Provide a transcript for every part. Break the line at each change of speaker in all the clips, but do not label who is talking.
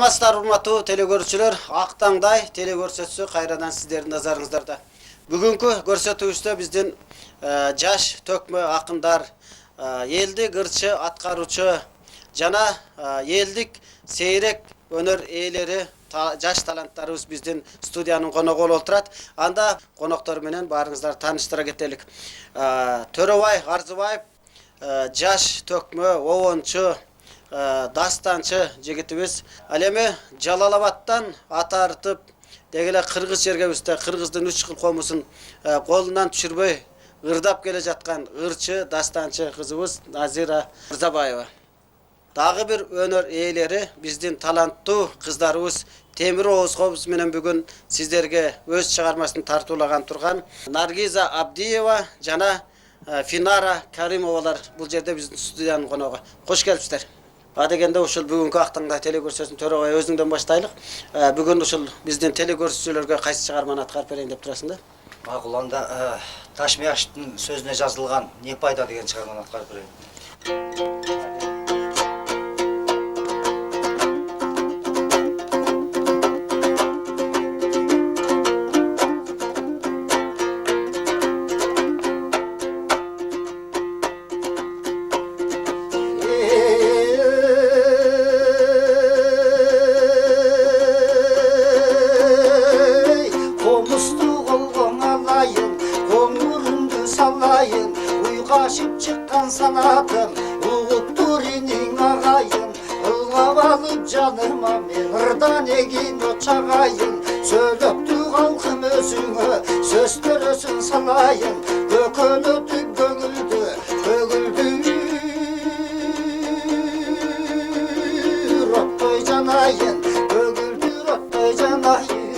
Саламатсыздар, урматтуу телекөрүүчүлөр. Ак таңдай телекөрсөтүсү кайрадан сиздердин назарыңыздарда. Бүгүнкү көрсөтүүбүздө биздин жаш төкмө акындар, элдик ырчы аткаруучу жана элдик сейрек өнөр ээлери, жаш таланттарыбыз биздин студиянын коногу болуп отурат. Анда коноктор менен баарыңыздарды тааныштыра кетелик. Төрөбай Арзыбаев жаш төкмө, обончу, дастанчы жигитибиз. Ал эми Жалалабадтан ата артып, дегеле кыргыз жергебизде кыргыздын 3 кыл комусун колунан түшүрбөй ырдап келе жаткан ырчы, дастанчы кызыбыз Назира Мырзабаева. Дагы бир өнөр ээлери биздин таланттуу кыздарыбыз Темир Оозгобуз менен бүгүн сиздерге өз чыгармасын тартуулаган турган Наргиза Абдиева жана Финара Каримовалар бул жерде биздин студиянын коногу. Кош келипсиздер. Адегенде ушул бүгүнкү ак таңдай телекөрсөтүүсүн Төрөбай өзүңдөн баштайлык. Бүгүн ушул биздин телекөрсөтүүчүлөргө кайсы чыгарманы аткарып берейин деп турасың да?
Макул, анда Ташмияштын сөзүнө жазылган "Не пайда" деген чыгарманы аткарып берейин. Uygaşıp çıkkan sanatım, uğuttur inin ağayın. Ilgap alıp canıma men ırdan egin o çağayın. Söylöptü halkım özüngö, söz törösün salayın. Dökölödü gönüldü, bөгüldü rottoy canayın. Bөгüldü rottoy canayın.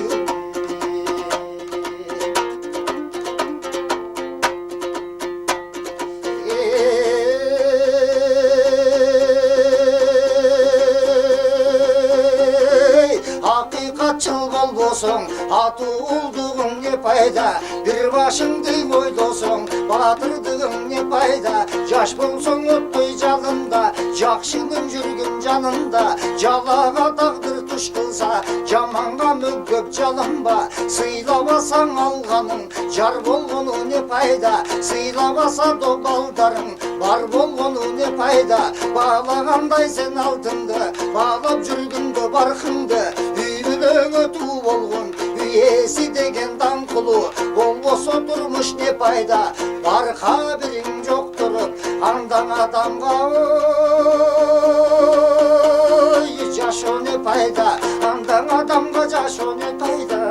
Hakikatçıl bolbosun, atı ulduğun ne payda. Bir başыңды oydosun, batırdığın ne payda. Yaş bolsun ottoy jalında, jakşının жүрgün janında. Jalaga taqdir tuş kılsa, jamanga mögöp jalınba. Sıylabasan alganın, jar bolgonu ne payda. Sıylabasa dobaldarın, бар болгону не пайда. Bağlagандай sen altındı, bağlap жүргүндө баркыңды. Үйүнөңө туу болгон, үйеси деген даңкулу. Болбосо турмуш не пайда, бар кабириң жоктуруп, андан адамга ой, жашоо не пайда, андан адамга жашоо не пайда.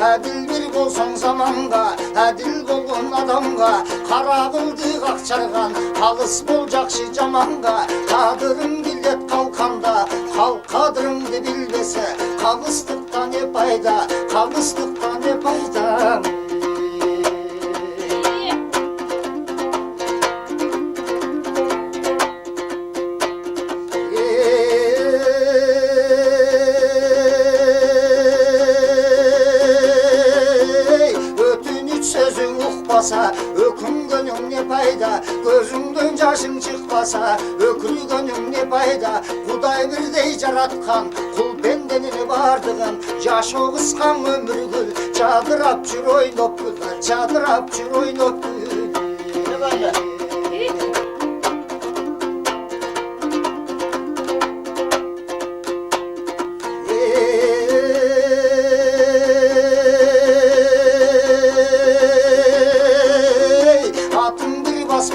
Әділ бір болсаң заманға, әділ болған адамға. Қара қылды қақчарған, қалыс бол жақшы жаманға. Қадырың билет қалқанда, халық қадырыңды білбесе. Қалыстықта не пайда, қалыстықта не пайда. Öküngönüң не пайда, көзүңдөн жашың чыкпаса. Өкүлгөнүң не пайда, Кудай бирдей жараткан. Кул пенденин бардыгын, жашоо кыскан өмүр гүл. Жадырап жүр ойноп гүл, жадырап жүр ойноп гүл.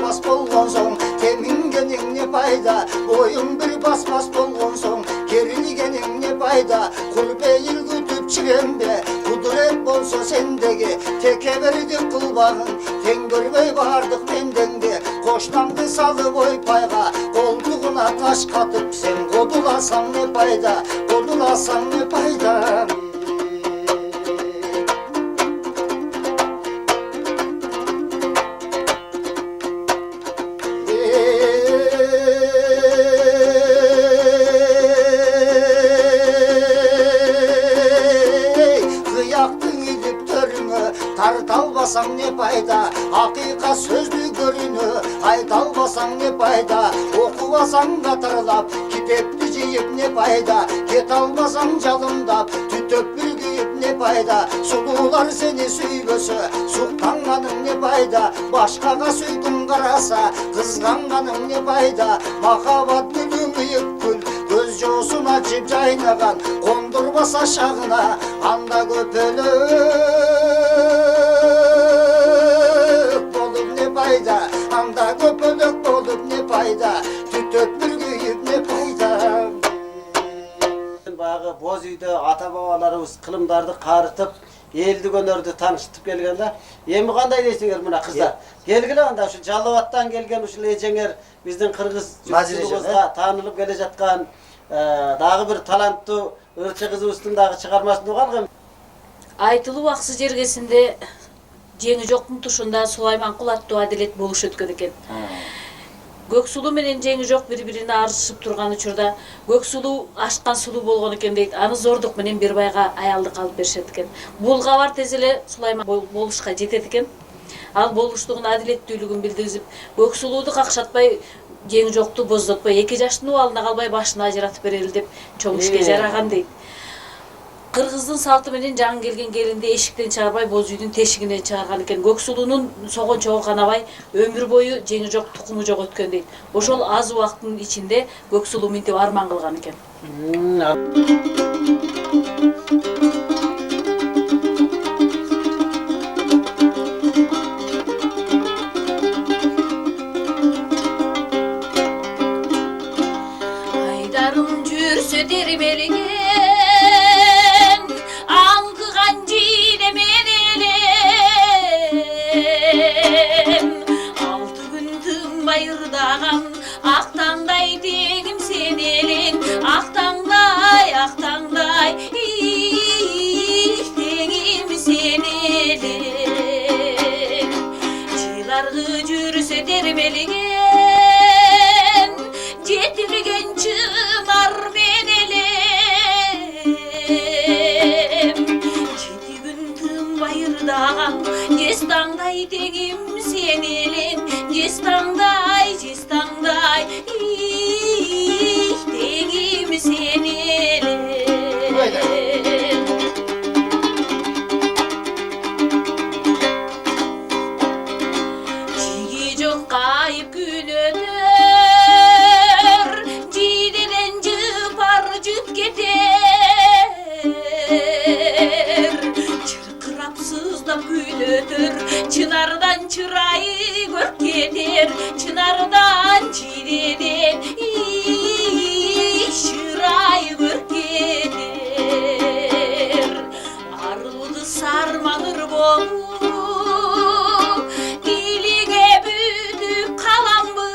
Бас болгон соң, темингениң не пайда. Бойуң бир бас болгон соң, керилгениң не пайда. Кул бейил күтүп чиренбе, кудурет болсо сендеги. Текеберди кылбагын, тең көрбөй бардык менденге. Коштаңды салып ойпайга, колтугуна таш катып. Сен кодуласаң не пайда, кодуласаң не пайда. пайда, оқыбасаң қатарлап, китепті жиып не пайда, кет алмасаң жалындап, түтіп бір күйіп не пайда, сұлулар сені сүйбөсө, сұқтанғаның не пайда, башқаға сүйкім қараса, қызғанғаның не пайда, махаббат гүлің үйіп күл, көз жосын açып жайнаған, қондырбаса шағына, анда көпелік болып не пайда, анда көпелік болып не пайда, түтіп бір күйіп не пайда.
Бағы боз үйді ата-бабаларыбыз қылымдарды қарытып, елдік өнерді танıştып келгенде, емі қандай дейсіңер мына қыздар? Келгілі анда ұшы Жалауаттан келген ұшы ежеңер біздің қырғыз жұртшылығымызға танылып келе жатқан дағы бір талантты ырчы қызыбыздың дағы шығармасын оғалғым.
Айтылу ақсы жергесінде жеңі жоқтың тұшында Сулайманқұл аттуу Адилет болуш өткөн экен. Көксулу менен жеңи жок бири-бирине арышып турган учурда Көксулу ашкан сулуу болгон экен дейт. Аны зордук менен бир байга аялдык алып беришет экен. Бул кабар тез эле Сулайман болушка жетет экен. Ал болуштугун адилеттүүлүгүн билдирип, Көксулууду какшатпай, жеңи жокту боздотпой, 2 жаштын убалына калбай башына ажыратып берели деп чоң ишке жараган дейт. Кыргыздын салты менен жаңы келген келинди эшиктен чыгарбай боз үйдүн тешигинен чыгарган экен. Көксулуунун согончогу канабай өмүр бою жеңи жок, тукуму жок өткөн дейт. Ошол аз убакыттын ичинде Көксулуу минтип арман кылган экен. Айдарым жүрсө дермелиген Ақтаңдай дегім сен елің, ақтаңдай, дегім сен елің. Жыларғы жүрсе дермелеген, жетілген чынар мен елем. Жеті күн тым байырдаған, естаңдай дегім сен елің, естаңдай, дегім сен елем. Жиги жок кайып күн өтөр, жидеден жыпар жыт кетер. Чыркырап сыздап күн өтөр, чынардан чырайы көрк кетер, чынардан жидеден чырайы көрк кетер. Арылды сармаңыр болуп, дилиңе бүтүп каламбы,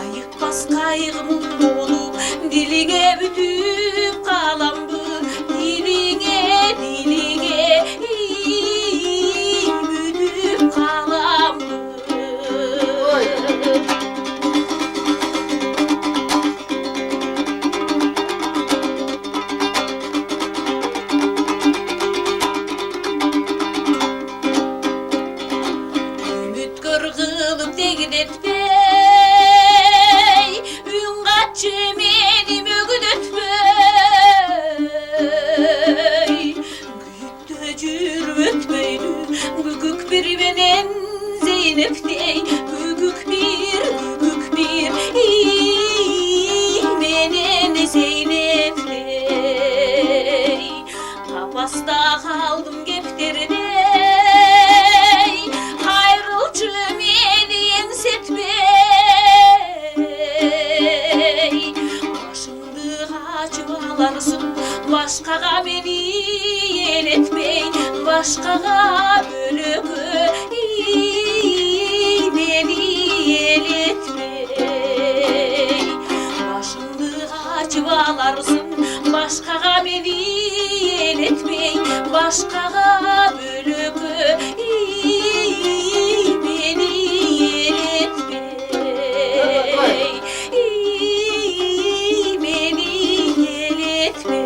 айыкпас кайгым болуп, дилиңе бүтүп каламбы, дилиңе бүтүп каламбы. Үмүткөр кылып дегидетпей, үн катчы мени мөгүдөтпөй. Күйүктө жүрүп өтпөйдү бүгүк бир менен Зейнептей, бүгүк бир менен Зейнептей. Капаста калдым кептердей, кайрылчы мени эңсетпей. Башыңды качып аларсың, башкага мени элетпей, башкага бөлөгө мени элетпей. Башыңды качып аларсың, башкага мени элетпей, башкага бөлөгө мени элетпей, мени элетпей.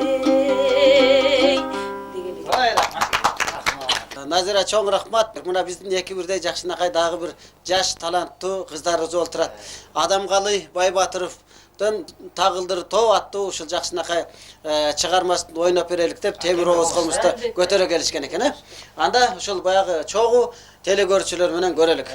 Назира чоң рахмат. Мына биздин эки бирдей жакшынакай дагы бир жаш таланттуу кыздарыбыз олтурат. Адамгалы Байбатыровдон Тагылдыр тоо аттуу ушул жакшынакай чыгармасын ойноп берелик деп Темир Оğuz комузду көтөрө келишкен экен. Анда ушул баягы чогуу телекөрүүчүлөр менен көрөлүк.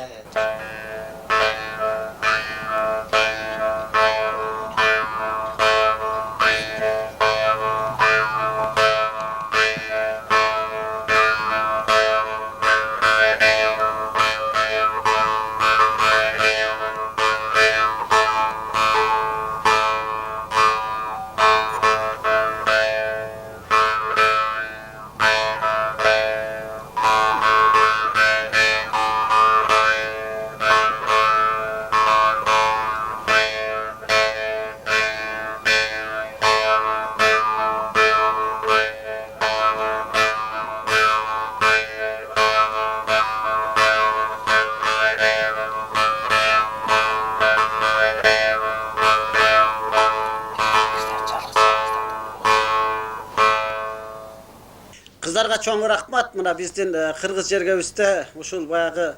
Кыздарга чоң рахмат. Мына биздин кыргыз жергебизде ушул баягы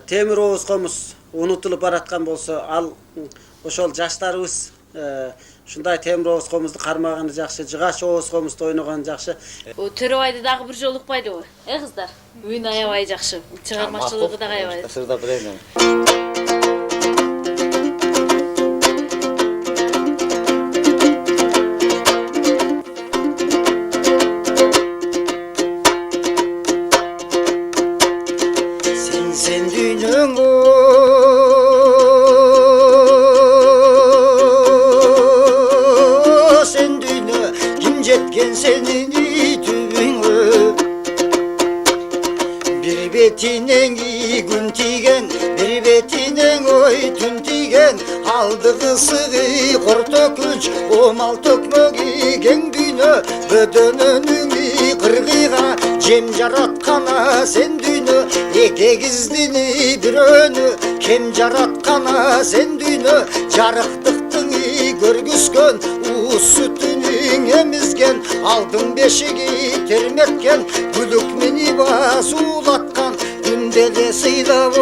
Темир Оğuz комуз унутулуп бараткан болсо, ал ошол жаштарыбыз ушундай Темир Оğuz комузду кармаганы жакшы, Жыгач Оğuz комузду ойногону жакшы.
Төрөбайды дагы бир жолу укпайдыбы? Кыздар? Үйүн аябай жакшы. Чыгармачылыгы да аябай.
Сырда билем. Sen dünyün sen dünya kim jetken senin tübüngü bir betinen gün tigen bir betinen oy tün tigen aldı kısığı kortokunç o mal tökmögi gen dünya bödönünün kırgıga cem jaratkana sen dünya ekegizdini bir önü kem jaratkana sen dünya jarıktıktın görgüskön uus sütünün emizgen aldın beşigi termetken gülük meni bas ulatkan gündele sıylap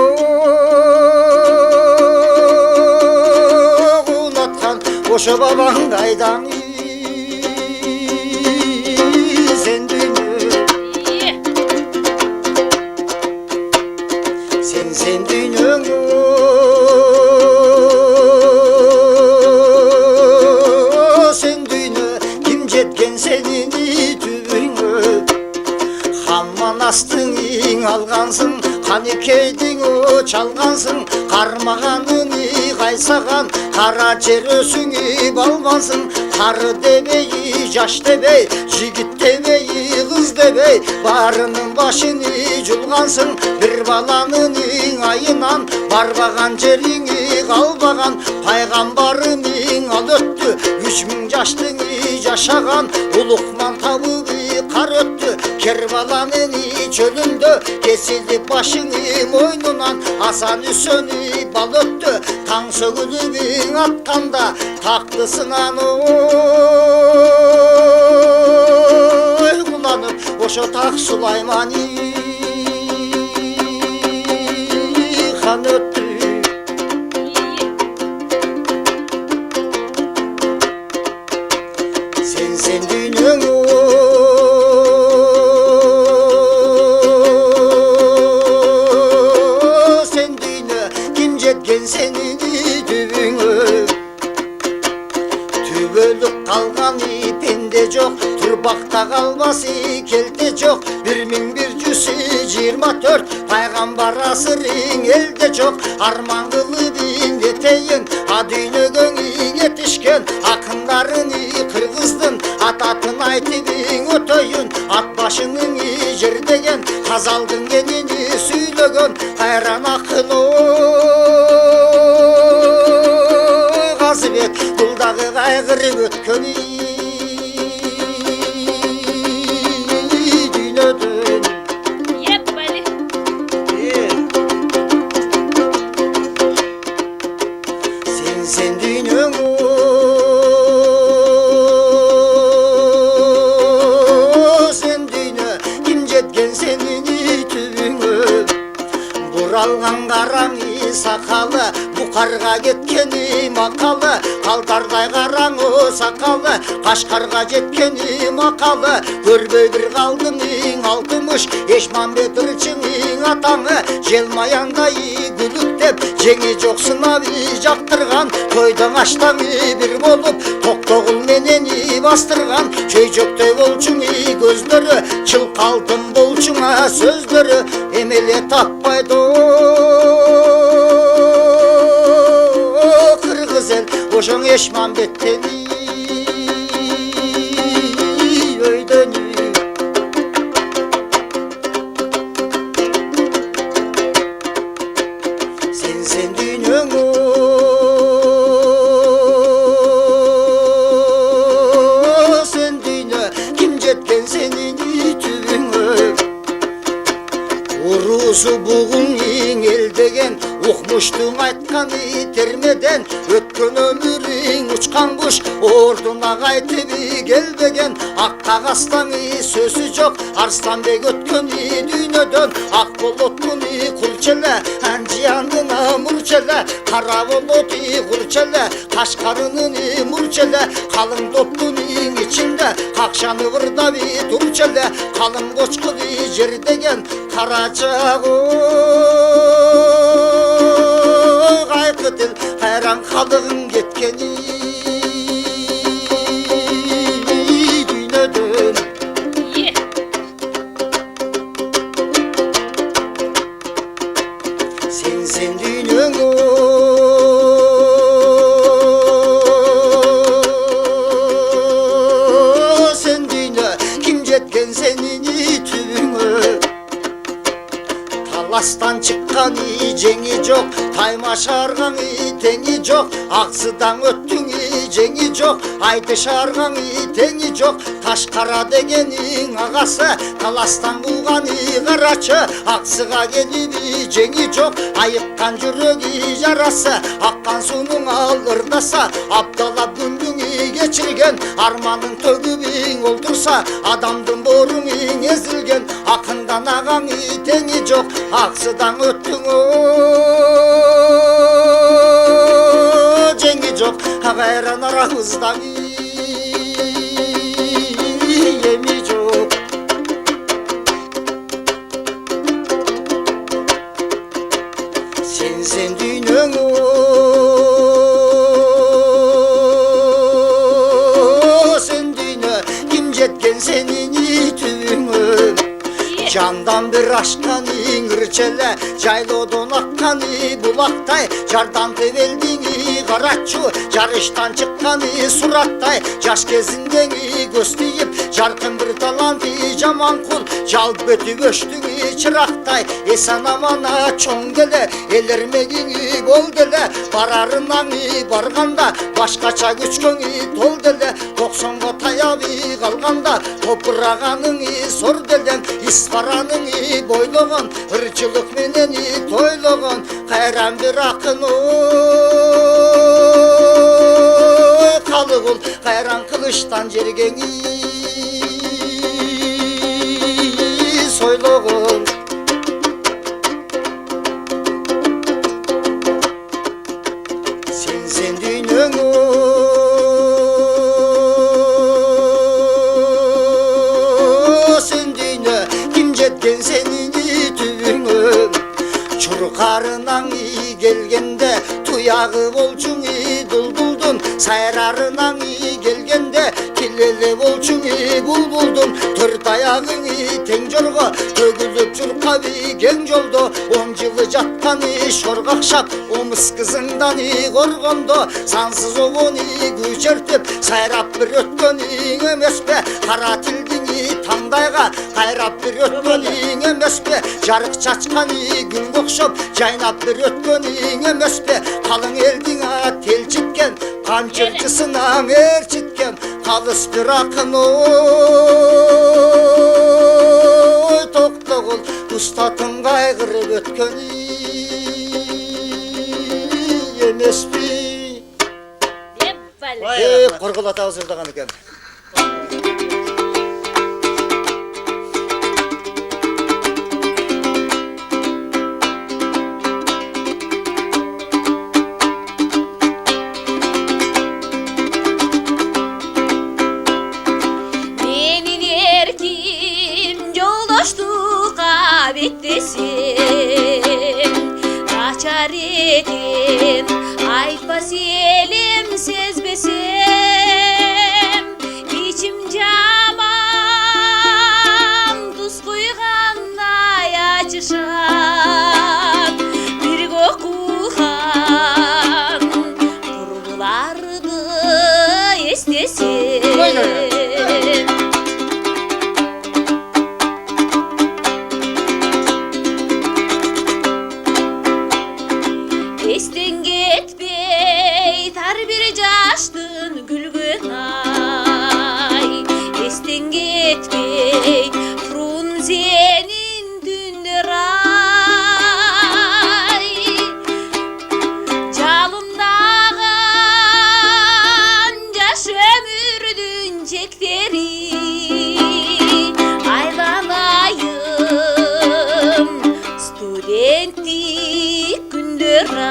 ulatkan oşa baban kaydan sen dünya sen dünyanın sen dünya kim jetken senin tübüngü hamman astın algansın kanikeydin o çalgansın karmağanın kaysagan kara cerösün balmansın karı demeyi jaş demey jigit demeyi kız demey barının başını julgansın bir balanın ayınan barbagan jerini kalbagan paygambarının al öttü 3000 jaştın jaşagan ulukman tabıbı kar öttü kerbalanın çölündö kesildi başını moynundan Hasan Hüsön'ü bal öttü taң sөгülübün atkanda taklısınan oy kullanıp oşo tak Sulaymani han öttü sen dünyanın senin tübüngü tübölük kalgan ipinde çok turbakta kalması kelte çok 1124 paygambar asırın elde çok arman kılıbın eteyin adynögön yetişken akınların kırgızdın atatın aytibin ötöyün at başının jerdegen kazaldın genini süylögön hayran akın gazibet duldağı kaygırı ötkönü dünödün
Yetmeli.
sen dünyanın sen dünya kim jetken senin tübü туралған қараңы сақалы, бұқарға кеткені мақалы, қалдардай қараңы сақалы, қашқарға жеткені мақалы, көрбей бір қалдың алтымыш, Ешмамбет ырчының атаңы, желмаяндай гүліктеп, жеңі жоқсын аби жақтырған, тойдың аштаңы бір болып, тоқтоғыл менені бастырған, чөйжөктөй болчуңы көздөрі, чылқалтын болчуңа сөздөрі, емеле таппайды қырғыз ел, ошоң Ешмамбеттени өйдөні. Sen dünyanı sen dünya kim jetken senin tübüңө Urusu bugün el degen Uqmuştun aytkany termeden Ötkön ömürüň uçkan kuş Orduna qaytyp gelbegen Ak kagaztany sözü jok Arslanbek ötköni dünyödön Ak bolotkuni kulçele Anjiyandına murçele Kara boloti kulçele Kaşkarının murçele Kalın topluning içinde Kakşanı vırdabi turçele Kalın koçkuli jer degen Karacağı Qayqıtıl hayran kalığın getkeni Düynödön Sen düynöňü sen düynö kim jetken senin tübüňö Talastan çıkkany jeňi jok, taymaşargany teňi jok, Aksıdan öttüňi jeňi jok, aydyşargany teňi jok, Taşkara degeniň agası, Talastan bulgany garaçı, Aksıga gelip jeňi jok, ayıkkan jüregi yarası, Akkan sunuň alırdasa, Abdala gündüňi geçirgen, Armanın tөгübiň oldursa, Adamdın boruňiň ezilgen, Akından agaňy teňi jok, Aksıdan öttüň jeňi jok, Agayran aramızdan yemi jok. Sen düýnöňü sen düýnö kim jetken senin tübüňö Candan bir aşkany ırçele, Jaylodon akkany bulaktay, Jardan tebeldiňi garaççu, Jarıştan çıkkany surattay, Jaş kezindeňi gösteyip, Jarkın bir talanty jaman kul, Jalp ötüp öçtüňi çıraktay, Esen amana çoň gele, Elermegiňi bol gele, Bararınaň barganda, Başkaça güçköňi tol gele, 90'ga tayaby kalganda, Topuraganyň sor gelen, İsfaranyň boylogon, ırçılık meneni toylogon, Qayran bir akın kalıgul, Qayran kılıçtan jergeňi soylogon. Sen düýnöňü sen düýnö kim jetken senin tübüňö Çurkarınaň gelgende tuyağı bolçuň dulduldun Sayrarınaň gelgende tileli bolçuň bulbuldun Tört ayağın teň jorgo tөгülüp jurkaby geň joldo 10 yılı jatkany şorgakşap omuz kızından gorgondo Sansız obony güçertip sayrap bir ötkeniň emespe Kara tildiňi tandayga kayrap bir ötkeniň emespe Jarık çaçkany gün okşop jaynap bir ötkeniň emespe Kalın eldiňe tel çitken kançırçısından erçitken Kalыс bir akın toktogul ustatın kaygırıp ötkeni emespi Korgulata hazırlagan eкен.
açar edin Айтпас елім сезбесем İçim жаман Тус құйғандай ачышат Bir оқуған Құрбыларды естесем Естен кетпей тар bir жаштын күлгөн ай Естен кетпей Фрунзенин түндөр ай Жалындаган жаш өмүрдүн чектери Айланайым студенттик күндөр ай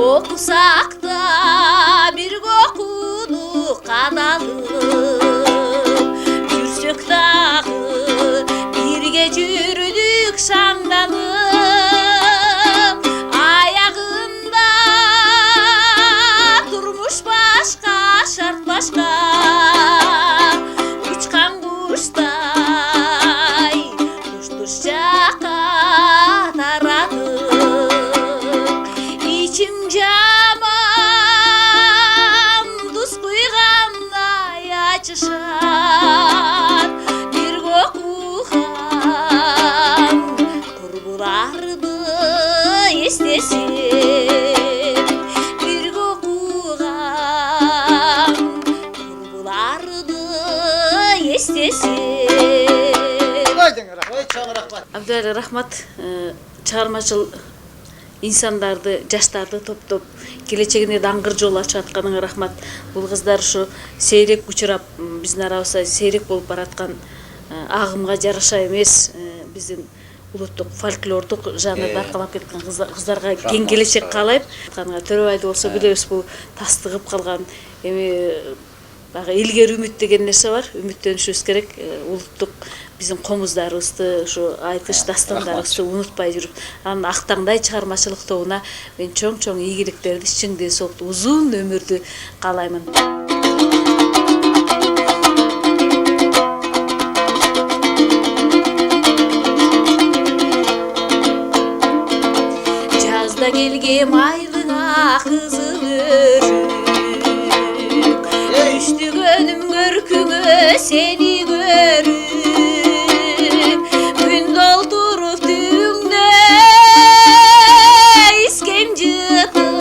Оқысақ та бірге оқудық қадалып Жүрсек дағы бірге жүрдік шаңданып Аяғында тұрмыш башқа, шарт башқа Ұшқан құштай тұш-тұш жаққа тарадық İçim жаман Дус құйғандай ачышат Bir оқуған Құрбыларды естесем Bir оқуған Құрбыларды естесем
Ой, чоң рахмат.
Абдуәлі рахмат чыгармачыл инсандарды, жаштарды топтоп келечегине даңгыр жол ачып атканыңа рахмат. Бул кыздар ушу сейрек учурап, биздин арабызда сейрек болуп бараткан агымга жараша эмес, биздин улуттук фольклордук жанрды аркалап кеткен кыздарга кең келечек каалайм. Төрөбайды болсо билебиз, бул тастыгып калган эми дагы илгери үмүт деген нерсе бар. Үмүттөнүшүбүз керек. Улуттук биздин комуздарыбызды, ушу айтыш дастандарыбызды унутпай жүрүп, анан Актаңдай чыгармачылык тобуна мен чоң ийгиликтерди, чың денсаулыкту, узун өмүрдү каалаймын. Жазда келгем айлыңа кызыл өрүк, Үштүгөнүм көркүңө сени көрүп, Күн долтуруп түңдө искемжитым,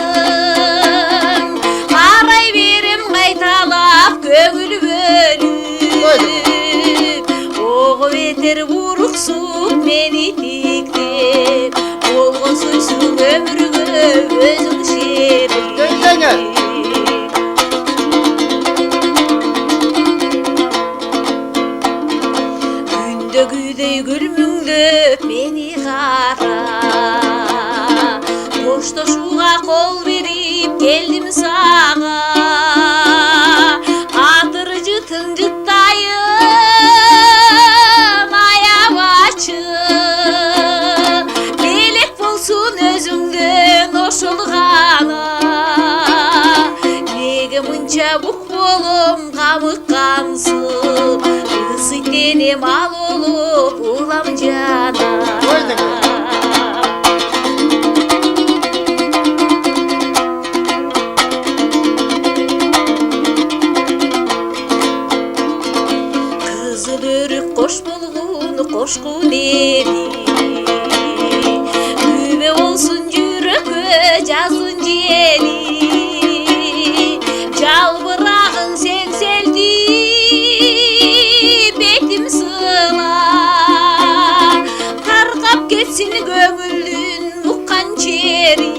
Карай берем кайталап көңүл бөлүп, Ого бетер буруксуп мени тиктеп, Болгон суйсуң өмүргө өзүң шерик. Күндөгүдөй күлмүңдөп мени кара, Коштошууга кол берип келдим сага, Атыр жытын жыттайын аябачы, Белек болсун өзүңдөн ошол гана, Неге мынча бук болом камыккансып, Ысыт денем ал болуп улам жана. Кызыл өрүк кош болгон кошкун эли, Күбө болсун жүрөккө жазын жели, Жалбырагын сеңселди бетим сыла, Таркап кетсин көңүлдүн уккан чери,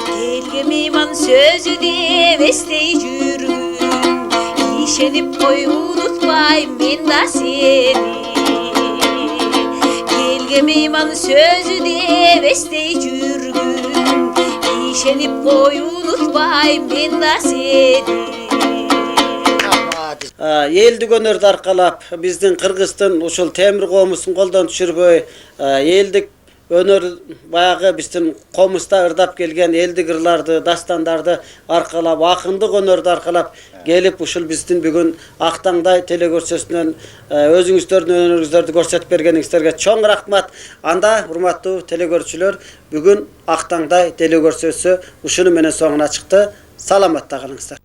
Келге мейман сөзү деп эстей жүргүн, Ишенип кой унутпайм мен да сени, Келге мейман сөзү деп эстей жүргүн, Ишенип кой унутпайм мен да сени.
элдик өнөрдү аркалап биздин Кыргыздын ушул темир комузун колдон түшүрбөй элдик өнөр баягы биздин комузда ырдап келген элдик ырларды, дастандарды аркалап, акындык өнөрдү аркалап келип ушул биздин бүгүн Актаңдай телекөрсөтүүнөн өзүңүздөрдүн өнөрүңүздөрдү көрсөтүп бергениңиздерге чоң рахмат. Анда урматтуу телекөрүүчүлөр, бүгүн Актаңдай телекөрсөтүүсү ушуну менен соңуна чыкты. Саламатта калыңыздар.